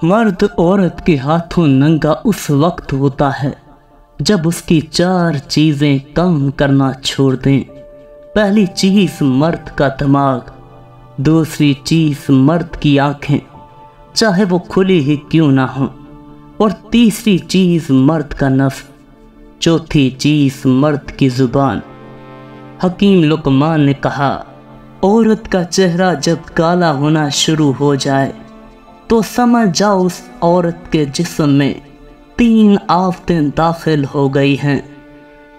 مرد عورت کے ہاتھوں ننگا اس وقت ہوتا ہے جب اس کی 4 چیزیں کام کرنا چھوڑ دیں۔ پہلی چیز مرد کا دماغ، دوسری چیز مرد کی آنکھیں چاہے وہ کھلی ہی کیوں نہ ہوں، اور تیسری چیز مرد کا نفس، چوتھی چیز مرد کی زبان۔ حکیم لقمان نے کہا، عورت کا چہرہ جب کالا ہونا شروع ہو جائے تو سمجھ جاؤ اس عورت کے جسم میں 3 آفتیں داخل ہو گئی ہیں۔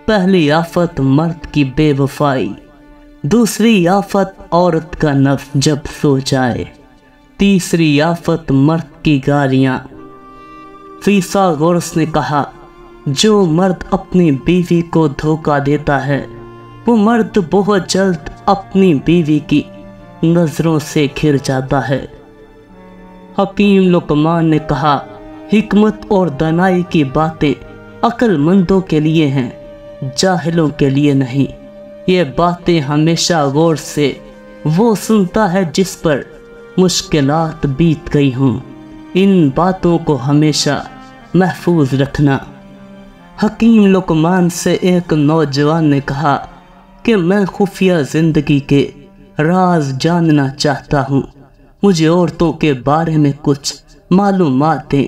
پہلی آفت مرد کی بے وفائی، دوسری آفت عورت کا نفس جب سو جائے، تیسری آفت مرد کی گالیاں۔ فیثاغورس نے کہا، جو مرد اپنی بیوی کو دھوکہ دیتا ہے وہ مرد بہت جلد اپنی بیوی کی نظروں سے گھر جاتا ہے۔ حکیم لقمان نے کہا، حکمت اور دانائی کی باتیں عقل مندوں کے لیے ہیں، جاہلوں کے لیے نہیں۔ یہ باتیں ہمیشہ غور سے وہ سنتا ہے جس پر مشکلات بیت گئی ہوں، ان باتوں کو ہمیشہ محفوظ رکھنا۔ حکیم لقمان سے ایک نوجوان نے کہا کہ میں خفیہ زندگی کے راز جاننا چاہتا ہوں، مجھے عورتوں کے بارے میں کچھ معلومات دیں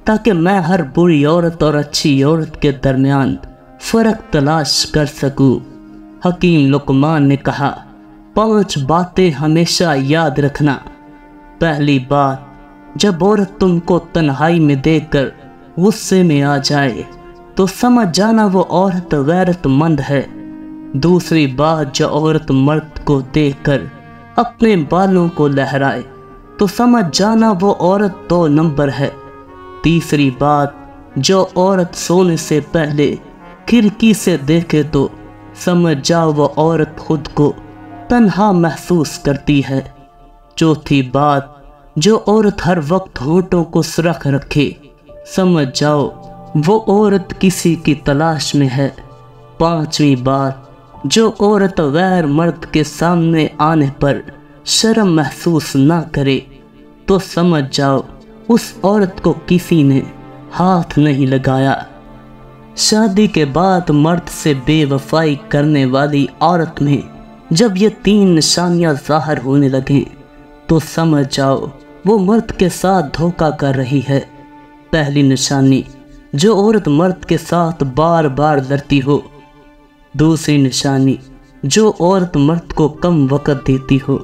تاکہ میں ہر بری عورت اور اچھی عورت کے درمیان فرق تلاش کر سکوں۔ حکیم لقمان نے کہا، 5 باتیں ہمیشہ یاد رکھنا۔ پہلی بات، جب عورت تم کو تنہائی میں دیکھ کر غصے میں آ جائے تو سمجھ جانا وہ عورت غیرت مند ہے۔ دوسری بات، جو عورت مرد کو دیکھ کر اپنے بالوں کو لہرائے تو سمجھ جانا وہ عورت 2 نمبر ہے۔ تیسری بات، جو عورت سونے سے پہلے کھڑکی سے دیکھے تو سمجھ جاؤ وہ عورت خود کو تنہا محسوس کرتی ہے۔ چوتھی بات، جو عورت ہر وقت ہونٹوں کو سرخ رکھے سمجھ جاؤ وہ عورت کسی کی تلاش میں ہے۔ 5ویں بات، جو عورت غیر مرد کے سامنے آنے پر شرم محسوس نہ کرے تو سمجھ جاؤ اس عورت کو کسی نے ہاتھ نہیں لگایا۔ شادی کے بعد مرد سے بے وفائی کرنے والی عورت میں جب یہ 3 نشانیاں ظاہر ہونے لگیں تو سمجھ جاؤ وہ مرد کے ساتھ دھوکہ کر رہی ہے۔ پہلی نشانی، جو عورت مرد کے ساتھ بار بار لڑتی ہو۔ دوسری نشانی، جو عورت مرد کو کم وقت دیتی ہو۔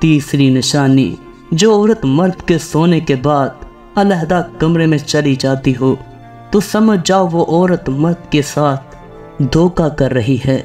تیسری نشانی، جو عورت مرد کے سونے کے بعد علیحدہ کمرے میں چلی جاتی ہو تو سمجھ جاؤ وہ عورت مرد کے ساتھ دھوکہ کر رہی ہے۔